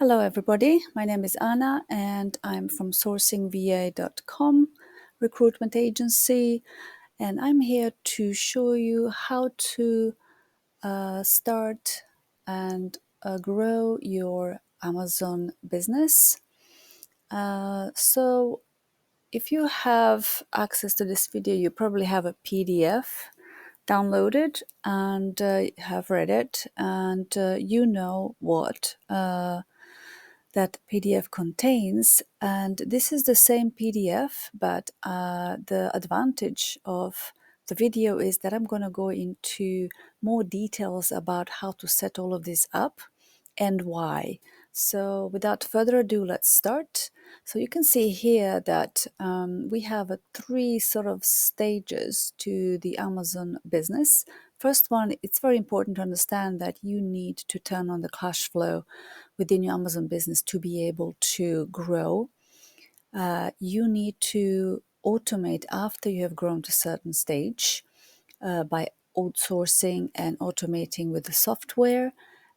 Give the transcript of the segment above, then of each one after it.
Hello, everybody. My name is Anna, and I'm from sourcingva.com, recruitment agency, and I'm here to show you how to start and grow your Amazon business. So, if you have access to this video, you probably have a PDF downloaded and have read it, and you know what that PDF contains. And this is the same PDF, but the advantage of the video is that I'm going to go into more details about how to set all of this up and why. So without further ado, let's start. So you can see here that we have three sort of stages to the Amazon business. First one, it's very important to understand that you need to turn on the cash flow within your Amazon business to be able to grow. You need to automate after you have grown to a certain stage by outsourcing and automating with the software.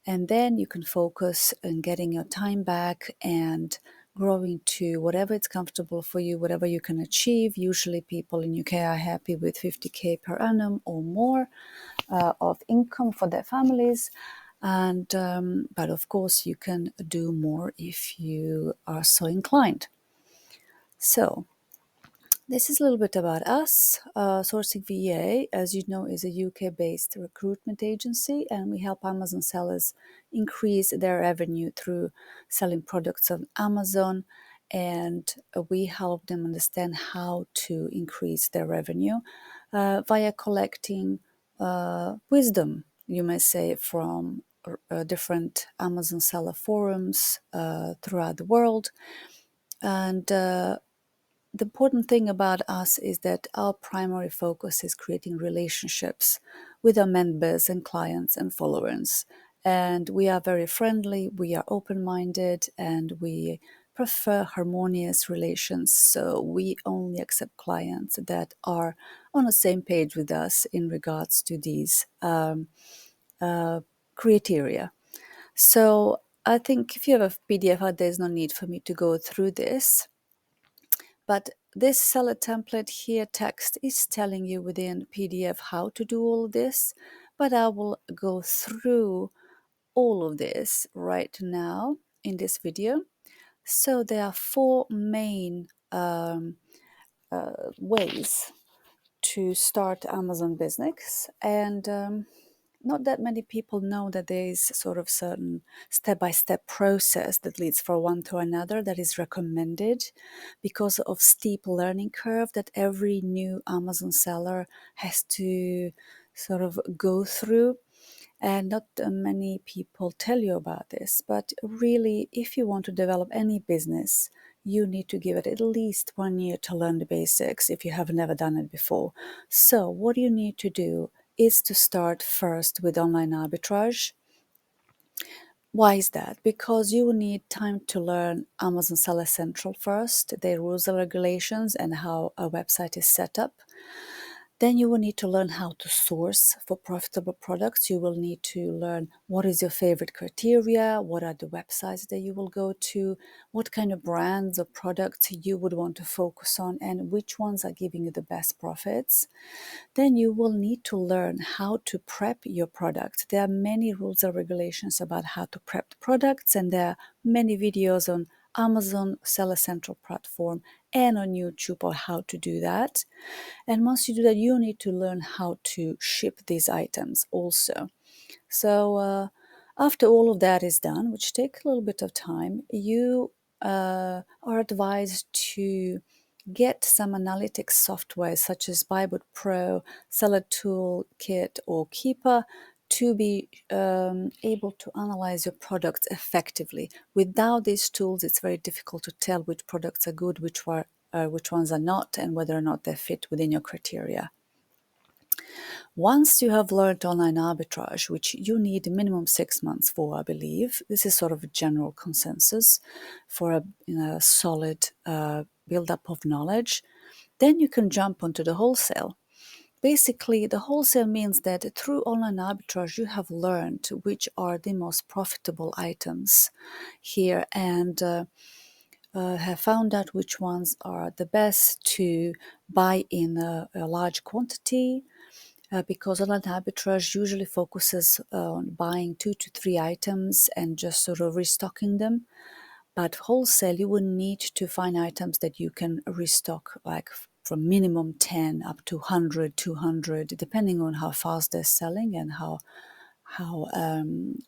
And then you can focus on getting your time back and growing to whatever it's comfortable for you, whatever you can achieve. Usually people in UK are happy with 50k per annum or more of income for their families. And but of course you can do more if you are so inclined. So this is a little bit about us. Sourcing VA, as you know, is a UK-based recruitment agency, and we help Amazon sellers increase their revenue through selling products on Amazon, and we help them understand how to increase their revenue via collecting wisdom, you may say, from different Amazon seller forums throughout the world. And the important thing about us is that our primary focus is creating relationships with our members and clients and followers. And we are very friendly, we are open minded, and we prefer harmonious relations. So we only accept clients that are on the same page with us in regards to these criteria. So I think if you have a PDF, there's no need for me to go through this. But this seller template here text is telling you within PDF how to do all this, but I will go through all of this right now in this video. So there are four main ways to start Amazon business, and not that many people know that there is sort of certain step-by-step process that leads from one to another that is recommended because of steep learning curve that every new Amazon seller has to sort of go through. And not many people tell you about this, but really, if you want to develop any business, you need to give it at least 1 year to learn the basics if you have never done it before. So what you need to do is to start first with online arbitrage. Why is that? Because you will need time to learn Amazon Seller Central first, their rules and regulations, and how a website is set up. Then you will need to learn how to source for profitable products. You will need to learn what is your favorite criteria, what are the websites that you will go to, what kind of brands or products you would want to focus on, and which ones are giving you the best profits. Then you will need to learn how to prep your product. There are many rules and regulations about how to prep the products, and there are many videos on Amazon Seller Central platform and on YouTube on how to do that. And once you do that, you need to learn how to ship these items also. So after all of that is done, which takes a little bit of time, you are advised to get some analytics software such as Bybot Pro, Seller Toolkit, or Keeper to be able to analyze your products effectively. Without these tools, it's very difficult to tell which products are good, which ones are not, and whether or not they fit within your criteria. Once you have learned online arbitrage, which you need minimum 6 months for, I believe, this is sort of a general consensus for a solid build-up of knowledge, then you can jump onto the wholesale. basically, the wholesale means that through online arbitrage, you have learned which are the most profitable items here, and have found out which ones are the best to buy in a large quantity, because online arbitrage usually focuses on buying 2 to 3 items and just sort of restocking them. But wholesale, you would need to find items that you can restock, like from minimum 10 up to 100, 200, depending on how fast they're selling and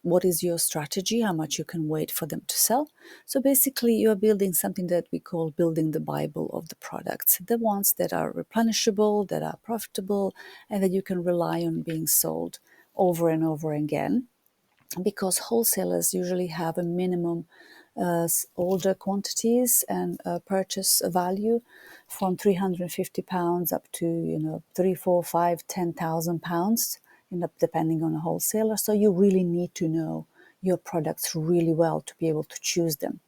what is your strategy, how much you can wait for them to sell. So basically, you are building something that we call building the Bible of the products, the ones that are replenishable, that are profitable, and that you can rely on being sold over and over again, because wholesalers usually have a minimum order quantities and purchase value from £350 up to 3, 4, 5, 10,000 pounds, depending on a wholesaler. So you really need to know your products really well to be able to choose them.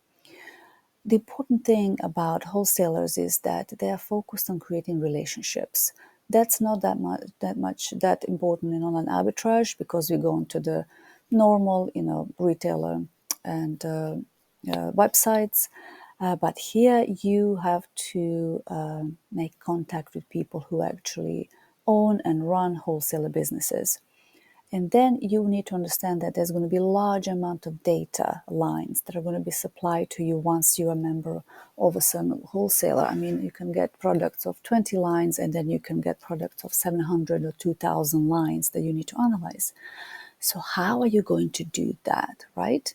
The important thing about wholesalers is that they are focused on creating relationships. That's not that important in online arbitrage, because we go into the normal, retailer and websites. But here you have to make contact with people who actually own and run wholesaler businesses. And then you need to understand that there's going to be a large amount of data lines that are going to be supplied to you once you're a member of a certain wholesaler. I mean, you can get products of 20 lines, and then you can get products of 700 or 2,000 lines that you need to analyze. So how are you going to do that, right?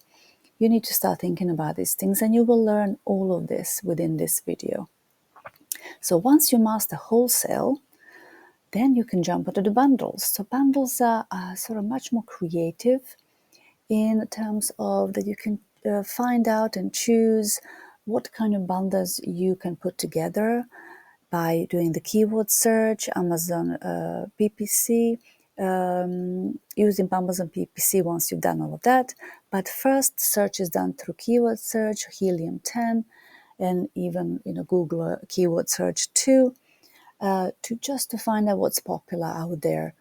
You need to start thinking about these things, and you will learn all of this within this video. So once you master wholesale, then you can jump into the bundles. So bundles are sort of much more creative in terms of that you can find out and choose what kind of bundles you can put together by doing the keyword search, Amazon PPC, using Amazon PPC once you've done all of that. But first, search is done through keyword search, Helium 10, and even Google keyword search too, to find out what's popular out there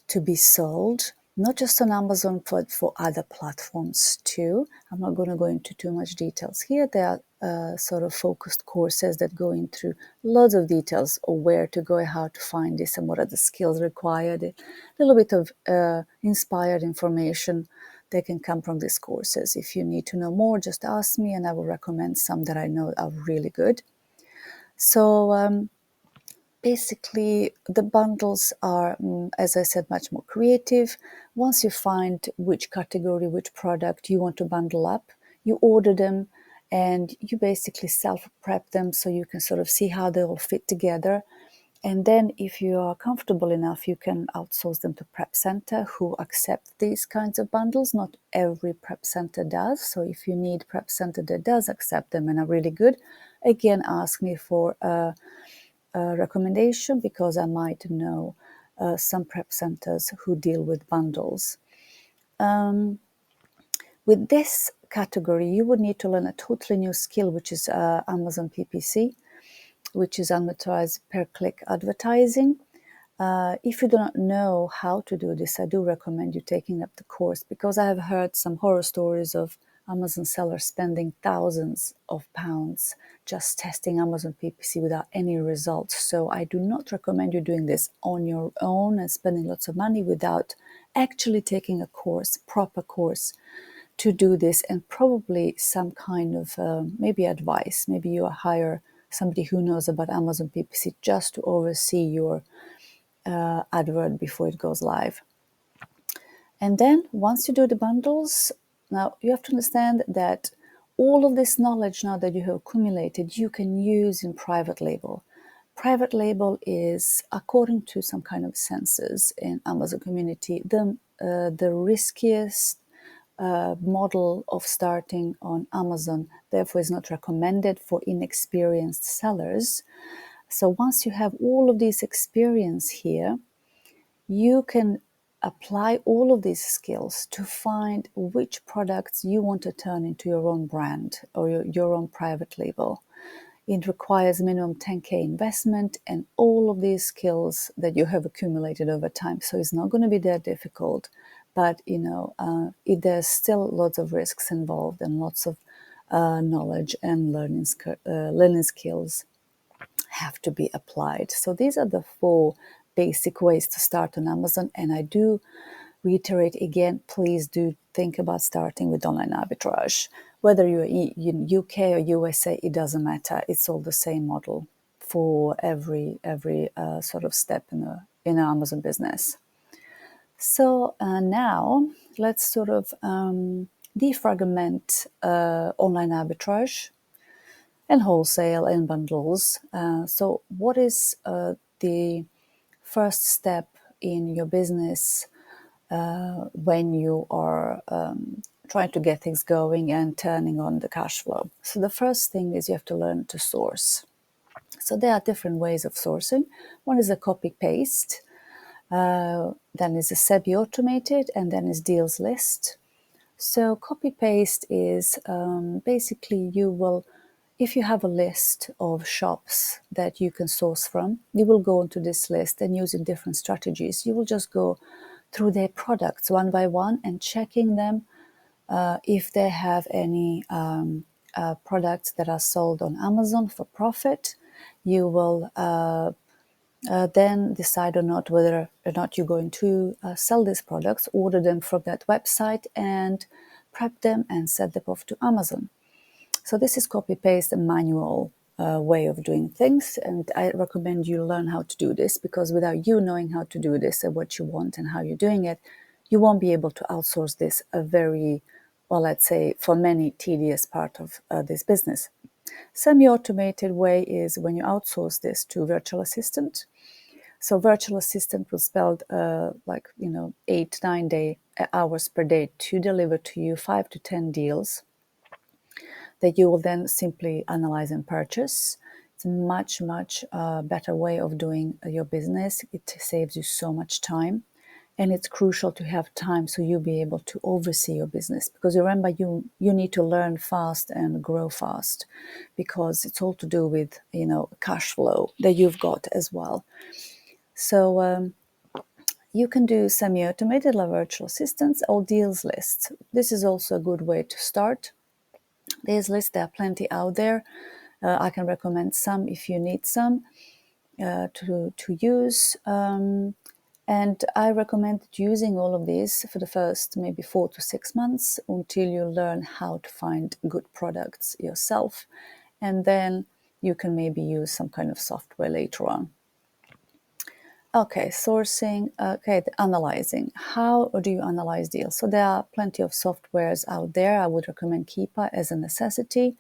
to be sold, not just on Amazon, but for other platforms too. I'm not going to go into too much details here. There are sort of focused courses that go into lots of details of where to go, how to find this, and what are the skills required. A little bit of inspired information that can come from these courses. If you need to know more, just ask me, and I will recommend some that I know are really good. So basically, the bundles are, as I said, much more creative. Once you find which category, which product you want to bundle up, you order them and you basically self-prep them so you can sort of see how they all fit together. And then if you are comfortable enough, you can outsource them to Prep Center, who accept these kinds of bundles. Not every Prep Center does. So if you need Prep Center that does accept them and are really good, again, ask me for a recommendation, because I might know some prep centers who deal with bundles. With this category, you would need to learn a totally new skill, which is Amazon PPC, which is unauthorized per-click advertising. If you do not know how to do this, I do recommend you taking up the course, because I have heard some horror stories of Amazon sellers spending thousands of pounds just testing Amazon PPC without any results. So I do not recommend you doing this on your own and spending lots of money without actually taking a course, proper course, to do this, and probably some kind of maybe advice. Maybe you hire somebody who knows about Amazon PPC just to oversee your advert before it goes live. And then once you do the bundles, now you have to understand that all of this knowledge now that you have accumulated, you can use in private label. Private label is, according to some kind of census in Amazon community, the riskiest model of starting on Amazon. Therefore, is not recommended for inexperienced sellers. So once you have all of this experience here, you can apply all of these skills to find which products you want to turn into your own brand or your own private label. It requires minimum 10K investment and all of these skills that you have accumulated over time. So it's not going to be that difficult, but there's still lots of risks involved and lots of knowledge and learning skills have to be applied. So these are the 4 basic ways to start on Amazon. And I do reiterate again, please do think about starting with online arbitrage. Whether you're in UK or USA, it doesn't matter. It's all the same model for every sort of step in an Amazon business. So now let's sort of defragment online arbitrage and wholesale and bundles. So what is the first step in your business when you are trying to get things going and turning on the cash flow? So the first thing is you have to learn to source. So there are different ways of sourcing. One is a copy paste, then is a semi-automated, and then is deals list. So copy paste is basically if you have a list of shops that you can source from, you will go into this list and using different strategies, you will just go through their products one by one and checking them if they have any products that are sold on Amazon for profit. You will then decide or not whether or not you're going to sell these products, order them from that website and prep them and send them off to Amazon. So this is copy-paste and manual way of doing things. And I recommend you learn how to do this, because without you knowing how to do this and what you want and how you're doing it, you won't be able to outsource this a very, well, let's say for many, tedious part of this business. Semi-automated way is when you outsource this to virtual assistant. So virtual assistant will spend 8-9 hours per day to deliver to you 5 to 10 deals that you will then simply analyze and purchase. It's a much, much better way of doing your business. It saves you so much time. And it's crucial to have time so you'll be able to oversee your business. Because remember, you need to learn fast and grow fast, because it's all to do with, cash flow that you've got as well. So you can do semi-automated like virtual assistants or deals lists. This is also a good way to start. Deals lists, there are plenty out there. I can recommend some if you need some to use. And I recommend using all of these for the first maybe 4 to 6 months until you learn how to find good products yourself. And then you can maybe use some kind of software later on. Okay, sourcing. Okay, analyzing. How do you analyze deals? So there are plenty of softwares out there. I would recommend Keepa as a necessity,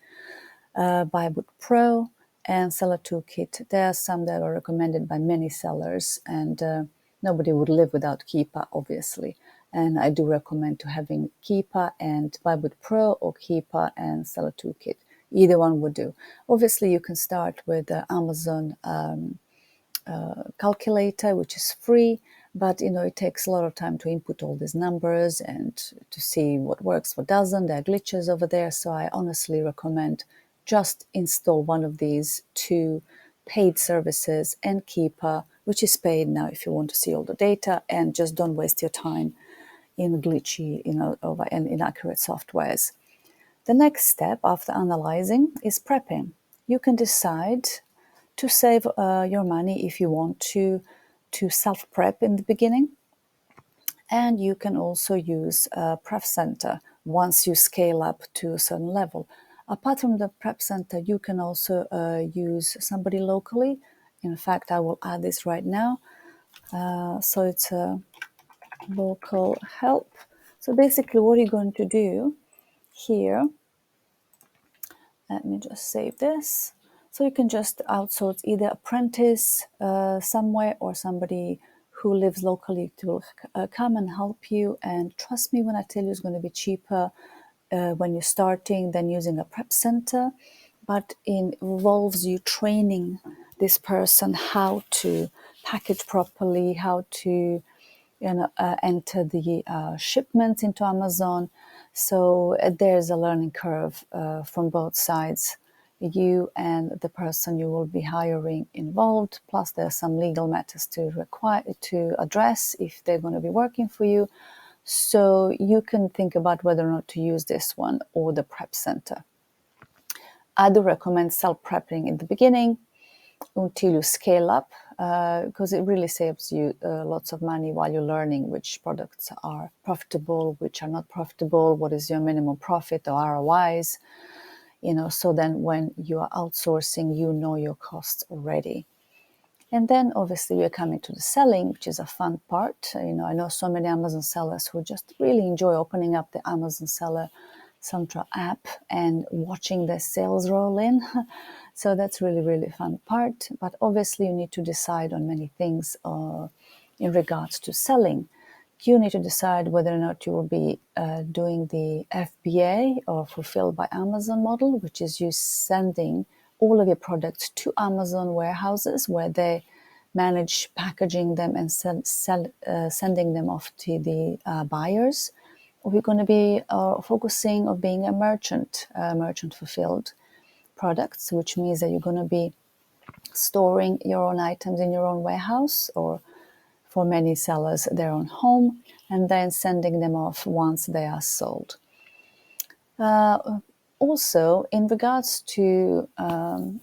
Buyboot Pro, and Seller Toolkit. There are some that are recommended by many sellers, and nobody would live without Keepa, obviously. And I do recommend to having Keepa and Buyboot Pro, or Keepa and Seller Toolkit. Either one would do. Obviously, you can start with the Amazon calculator, which is free, but it takes a lot of time to input all these numbers and to see what works, what doesn't. There are glitches over there, so I honestly recommend just install one of these 2 paid services and Keepa, which is paid now if you want to see all the data, and just don't waste your time in glitchy, over and inaccurate softwares. The next step after analyzing is prepping. You can decide to save your money if you want to self-prep in the beginning. And you can also use a prep center once you scale up to a certain level. Apart from the prep center, you can also use somebody locally. In fact, I will add this right now. So it's a local help. So basically what you're going to do here, let me just save this. So you can just outsource either apprentice somewhere or somebody who lives locally to come and help you. And trust me when I tell you it's going to be cheaper when you're starting than using a prep center. But it involves you training this person how to package properly, how to enter the shipments into Amazon. So there's a learning curve from both sides. you and the person you will be hiring involved. Plus, there are some legal matters to address if they're going to be working for you. So you can think about whether or not to use this one or the prep center. I do recommend self-prepping in the beginning until you scale up, because it really saves you lots of money while you're learning which products are profitable, which are not profitable, what is your minimum profit or ROIs, so then when you are outsourcing, you know your costs already. And then obviously we're coming to the selling, which is a fun part. I know so many Amazon sellers who just really enjoy opening up the Amazon Seller Central app and watching the sales roll in. So that's really, really fun part. But obviously you need to decide on many things in regards to selling. You need to decide whether or not you will be doing the FBA or Fulfilled by Amazon model, which is you sending all of your products to Amazon warehouses where they manage packaging them and sending them off to the buyers. Or we're going to be focusing on being a merchant fulfilled products, which means that you're going to be storing your own items in your own warehouse, or for many sellers, their own home, and then sending them off once they are sold. Also, in regards to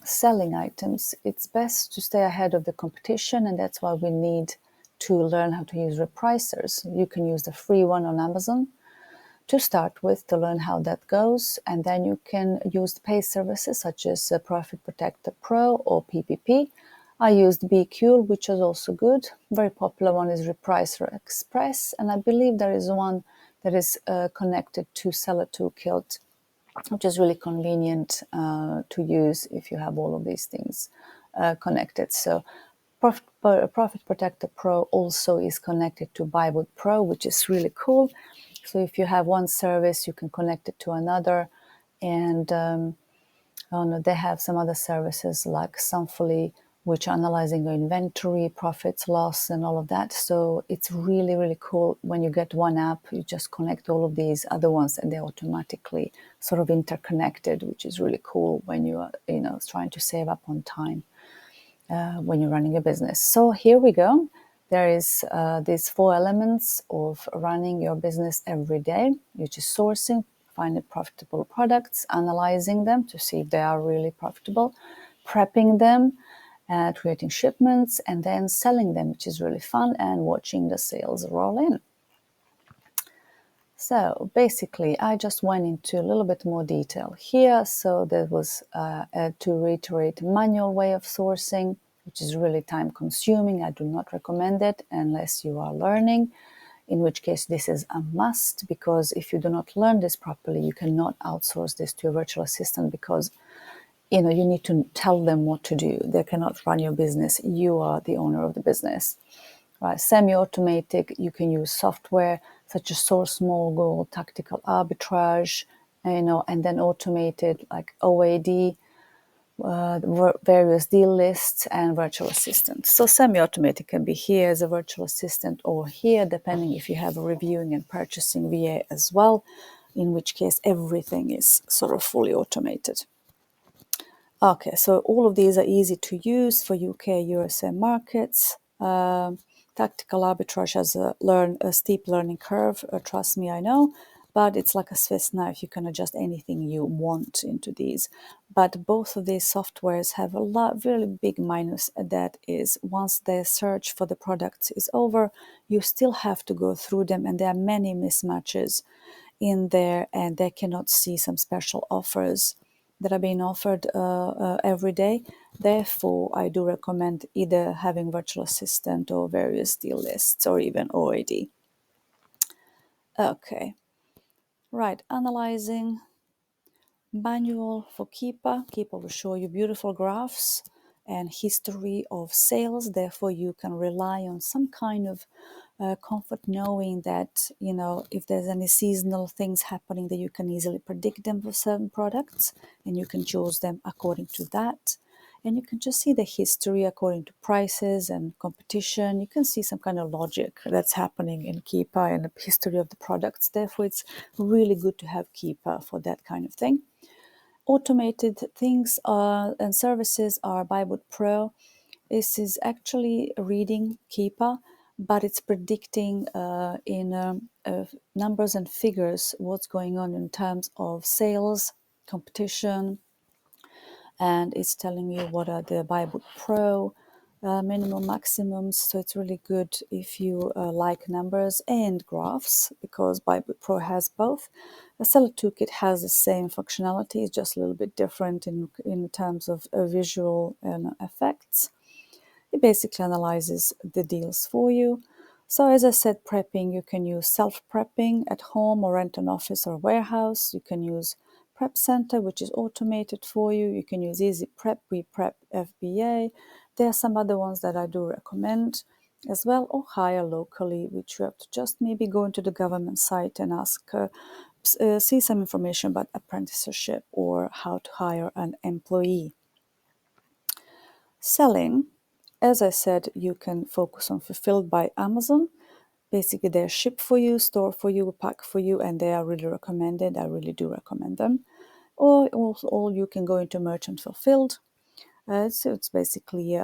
selling items, it's best to stay ahead of the competition, and that's why we need to learn how to use repricers. You can use the free one on Amazon to start with, to learn how that goes, and then you can use paid services such as Profit Protector Pro or PPP. I used BQL, which is also good. Very popular one is Repricer Express, and I believe there is one that is connected to Seller Toolkit, which is really convenient to use if you have all of these things connected. So Profit Protector Pro also is connected to Buyboot Pro, which is really cool. So if you have one service, you can connect it to another. And they have some other services like Sunfully, which are analyzing your inventory, profits, loss, and all of that. So it's really, really cool. When you get one app, you just connect all of these other ones and they're automatically sort of interconnected, which is really cool when you are, trying to save up on time when you're running a business. So here we go. There is these 4 elements of running your business every day, which is sourcing, finding profitable products, analyzing them to see if they are really profitable, prepping them, creating shipments, and then selling them, which is really fun, and watching the sales roll in. So basically, I just went into a little bit more detail here. So there was, to reiterate, manual way of sourcing, which is really time consuming. I do not recommend it unless you are learning, in which case this is a must, because if you do not learn this properly, you cannot outsource this to a virtual assistant, because you need to tell them what to do. They cannot run your business. You are the owner of the business. Right, semi-automatic, you can use software such as Source Mogul, Tactical Arbitrage, and then automated like OAD, various deal lists, and virtual assistants. So semi-automatic can be here as a virtual assistant, or here, depending if you have a reviewing and purchasing VA as well, in which case everything is sort of fully automated. Okay, so all of these are easy to use for UK, USA markets. Tactical arbitrage has a steep learning curve, trust me, I know, but it's like a Swiss knife. You can adjust anything you want into these. But both of these softwares have a really big minus, that is, once the search for the products is over, you still have to go through them, and there are many mismatches in there, and they cannot see some special offers that are being offered every day. Therefore, I do recommend either having virtual assistant or various deal lists, or even OAD. Okay, right, analyzing. Manual for Keepa. Keepa will show you beautiful graphs and history of sales. Therefore, you can rely on some kind of comfort knowing that, if there's any seasonal things happening, that you can easily predict them for certain products, and you can choose them according to that. And you can just see the history according to prices and competition. You can see some kind of logic that's happening in Keepa and the history of the products. Therefore, it's really good to have Keepa for that kind of thing. Automated things and services are BuyBoot Pro. This is actually reading Keepa, but it's predicting in numbers and figures what's going on in terms of sales, competition, and it's telling you what are the BuyBoot Pro minimum maximums. So it's really good if you like numbers and graphs, because BuyBoot Pro has both. The Seller Toolkit has the same functionality, it's just a little bit different in terms of visual effects. It basically analyzes the deals for you. So as I said, prepping, you can use self-prepping at home or rent an office or warehouse. You can use Prep Center, which is automated for you. You can use Easy Prep, WePrep, FBA. There are some other ones that I do recommend as well, or hire locally, which you have to just maybe go into the government site and ask, see some information about apprenticeship or how to hire an employee. Selling, as I said, you can focus on Fulfilled by Amazon. Basically, they're shipped for you, store for you, pack for you, and they are really recommended. I really do recommend them. Or also, you can go into Merchant Fulfilled. So it's basically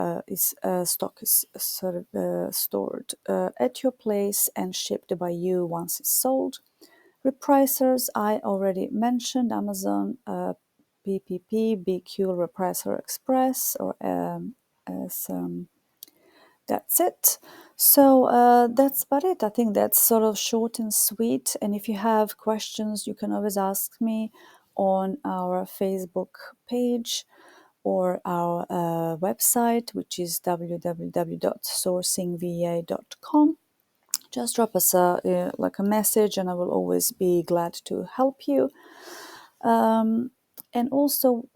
stock is sort of stored at your place and shipped by you once it's sold. Repricers, I already mentioned Amazon, PPP, BQ, Repricer Express, or as that's it. So that's about it. I think that's sort of short and sweet. And if you have questions, you can always ask me on our Facebook page or our website, which is www.sourcingva.com. Just drop us like a message, and I will always be glad to help you. And also,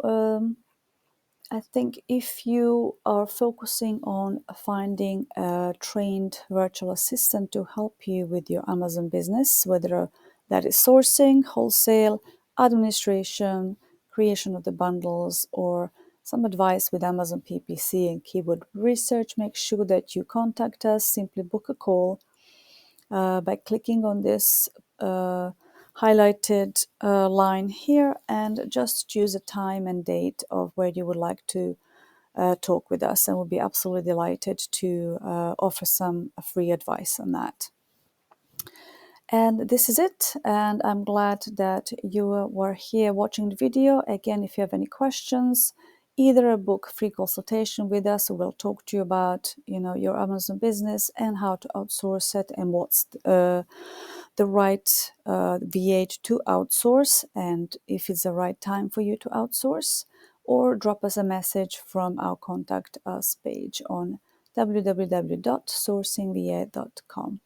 I think if you are focusing on finding a trained virtual assistant to help you with your Amazon business, whether that is sourcing, wholesale, administration, creation of the bundles, or some advice with Amazon PPC and keyword research, make sure that you contact us. Simply book a call by clicking on this highlighted line here, and just choose a time and date of where you would like to talk with us, and we'll be absolutely delighted to offer some free advice on that. And this is it, and I'm glad that you were here watching the video. Again, if you have any questions, either book free consultation with us, or we'll talk to you about your Amazon business and how to outsource it, and what's the right V8 to outsource, and if it's the right time for you to outsource. Or drop us a message from our contact us page on www.sourcingva.com.